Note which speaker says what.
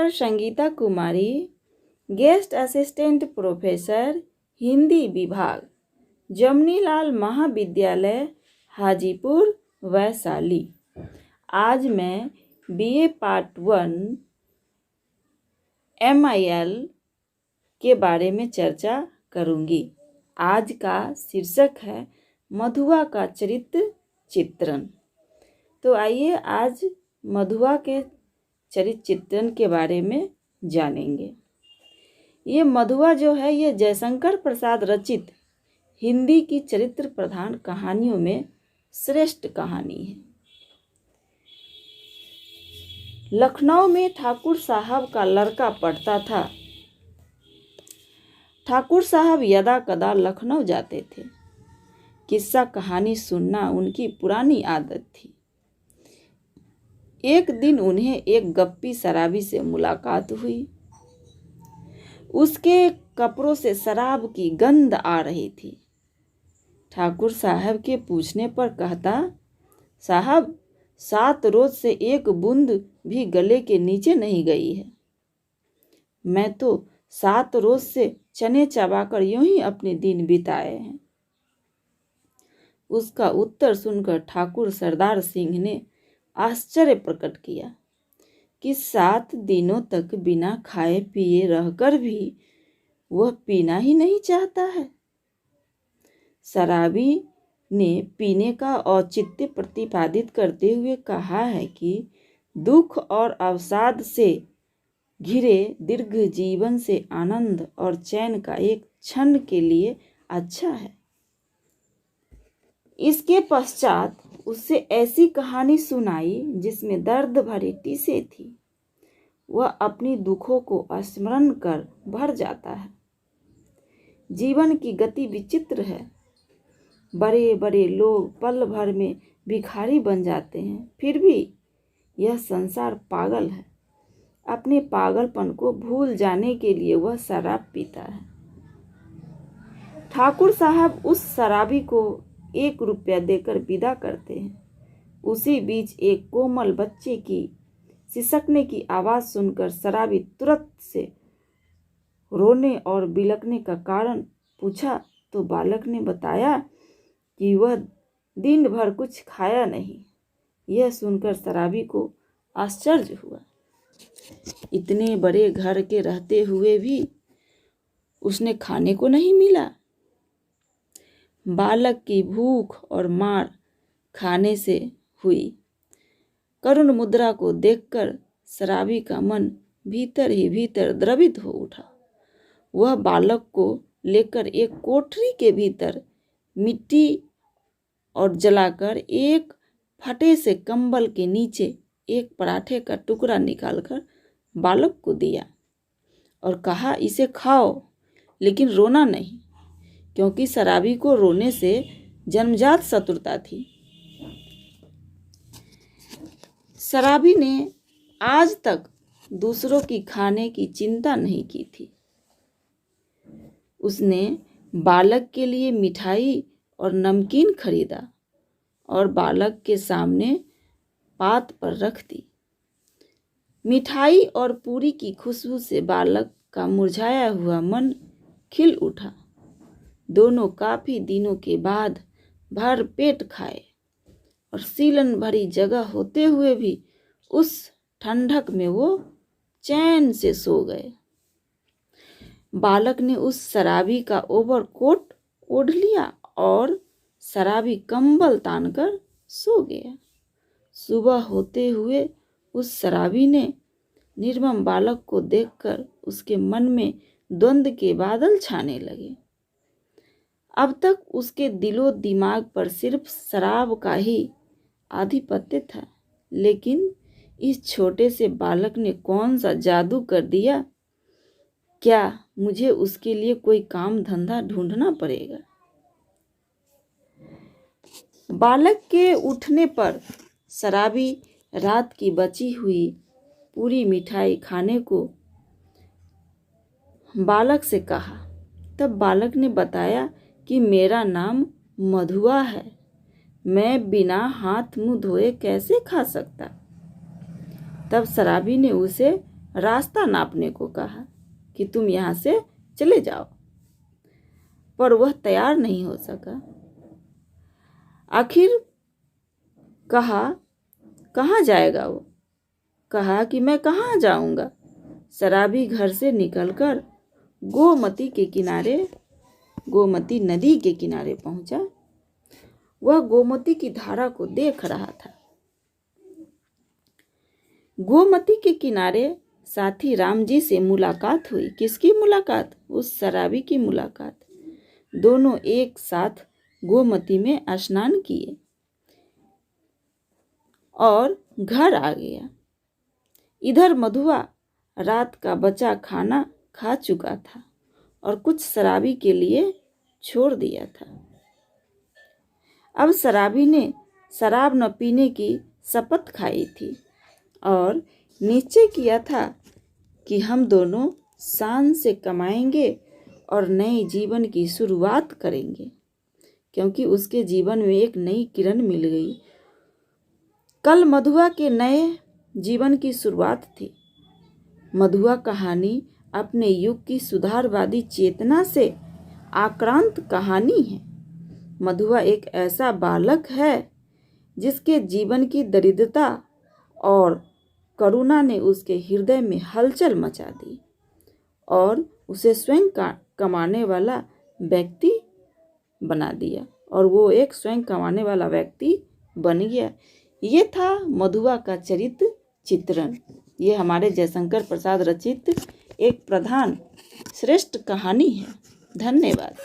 Speaker 1: Doctor Sangeeta कुमारी, guest assistant professor, Hindi विभाग, जमनीलाल महाविद्यालय, हाजीपुर, वैशाली। आज मैं बीए पार्ट 1 MIL के बारे में चर्चा करूंगी। आज का शीर्षक है मधुआ का चरित्र चित्रण। तो आइए आज मधुआ के चरित्र चित्रण के बारे में जानेंगे। ये मधुआ जो है ये जयशंकर प्रसाद रचित हिंदी की चरित्र प्रधान कहानियों में श्रेष्ठ कहानी है। लखनऊ में ठाकुर साहब का लड़का पढ़ता था। ठाकुर साहब यदा कदा लखनऊ जाते थे। किस्सा कहानी सुनना उनकी पुरानी आदत थी। एक दिन उन्हें एक गप्पी शराबी से मुलाकात हुई। उसके कपड़ों से शराब की गंध आ रही थी। ठाकुर साहब के पूछने पर कहता, साहब 7 रोज से एक बूंद भी गले के नीचे नहीं गई है। मैं तो 7 रोज से चने चबाकर यूं ही अपने दिन बिताए हैं। उसका उत्तर सुनकर ठाकुर सरदार सिंह ने आश्चर्य प्रकट किया कि 7 दिनों तक बिना खाए पिए रहकर भी वह पीना ही नहीं चाहता है। शराबी ने पीने का औचित्य प्रतिपादित करते हुए कहा है कि दुख और अवसाद से घिरे दीर्घ जीवन से आनंद और चैन का एक क्षण के लिए अच्छा है। इसके पश्चात उससे ऐसी कहानी सुनाई जिसमें दर्द भरी टीसें थी। वह अपनी दुखों को स्मरण कर भर जाता है। जीवन की गति विचित्र है। बड़े बड़े लोग पल भर में भिखारी बन जाते हैं। फिर भी यह संसार पागल है। अपने पागलपन को भूल जाने के लिए वह शराब पीता है। ठाकुर साहब उस शराबी को 1 रुपया देकर विदा करते हैं। उसी बीच एक कोमल बच्चे की सिसकने की आवाज सुनकर शराबी तुरंत से रोने और बिलखने का कारण पूछा तो बालक ने बताया कि वह दिन भर कुछ खाया नहीं। यह सुनकर शराबी को आश्चर्य हुआ। इतने बड़े घर के रहते हुए भी उसने खाने को नहीं मिला। बालक की भूख और मार खाने से हुई करुण मुद्रा को देखकर शराबी का मन भीतर ही भीतर द्रवित हो उठा। वह बालक को लेकर एक कोठरी के भीतर मिट्टी और जलाकर एक फटे से कंबल के नीचे एक पराठे का टुकड़ा निकालकर बालक को दिया और कहा, इसे खाओ, लेकिन रोना नहीं, क्योंकि शराबी को रोने से जन्मजात शत्रुता थी। शराबी ने आज तक दूसरों की खाने की चिंता नहीं की थी। उसने बालक के लिए मिठाई और नमकीन खरीदा और बालक के सामने पात पर रख दी। मिठाई और पूरी की खुशबू से बालक का मुरझाया हुआ मन खिल उठा। दोनों काफी दिनों के बाद भर पेट खाए और सीलन भरी जगह होते हुए भी उस ठंडक में वो चैन से सो गए। बालक ने उस शराबी का ओवरकोट ओढ़ लिया और शराबी कंबल तानकर सो गया। सुबह होते हुए उस शराबी ने निर्मम बालक को देखकर उसके मन में द्वंद्व के बादल छाने लगे। अब तक उसके दिलो दिमाग पर सिर्फ शराब का ही आधिपत्य था, लेकिन इस छोटे से बालक ने कौन सा जादू कर दिया? क्या मुझे उसके लिए कोई काम धंधा ढूंढना पड़ेगा? बालक के उठने पर शराबी रात की बची हुई पूरी मिठाई खाने को बालक से कहा। तब बालक ने बताया कि मेरा नाम मधुआ है, मैं बिना हाथ मुंह धोए कैसे खा सकता। तब शराबी ने उसे रास्ता नापने को कहा कि तुम यहाँ से चले जाओ, पर वह तैयार नहीं हो सका। आखिर कहा कहाँ जाएगा वो? कहा कि मैं कहाँ जाऊंगा। शराबी घर से निकलकर गोमती नदी के किनारे पहुंचा। वह गोमती की धारा को देख रहा था। गोमती के किनारे साथी राम जी से मुलाकात हुई। किसकी मुलाकात? उस शराबी की मुलाकात। दोनों एक साथ गोमती में स्नान किए और घर आ गया। इधर मधुआ रात का बचा खाना खा चुका था और कुछ शराबी के लिए छोड़ दिया था। अब शराबी ने शराब न पीने की शपथ खाई थी और निश्चय किया था कि हम दोनों शान से कमाएंगे और नए जीवन की शुरुआत करेंगे, क्योंकि उसके जीवन में एक नई किरण मिल गई। कल मधुआ के नए जीवन की शुरुआत थी। मधुआ कहानी अपने युग की सुधारवादी चेतना से आक्रांत कहानी है। मधुआ एक ऐसा बालक है जिसके जीवन की दरिद्रता और करुणा ने उसके हृदय में हलचल मचा दी और उसे स्वयं कमाने वाला व्यक्ति बना दिया, और वो एक स्वयं कमाने वाला व्यक्ति बन गया। ये था मधुआ का चरित्र चित्रण। ये हमारे जयशंकर प्रसाद रचित एक प्रधान श्रेष्ठ कहानी है। धन्यवाद।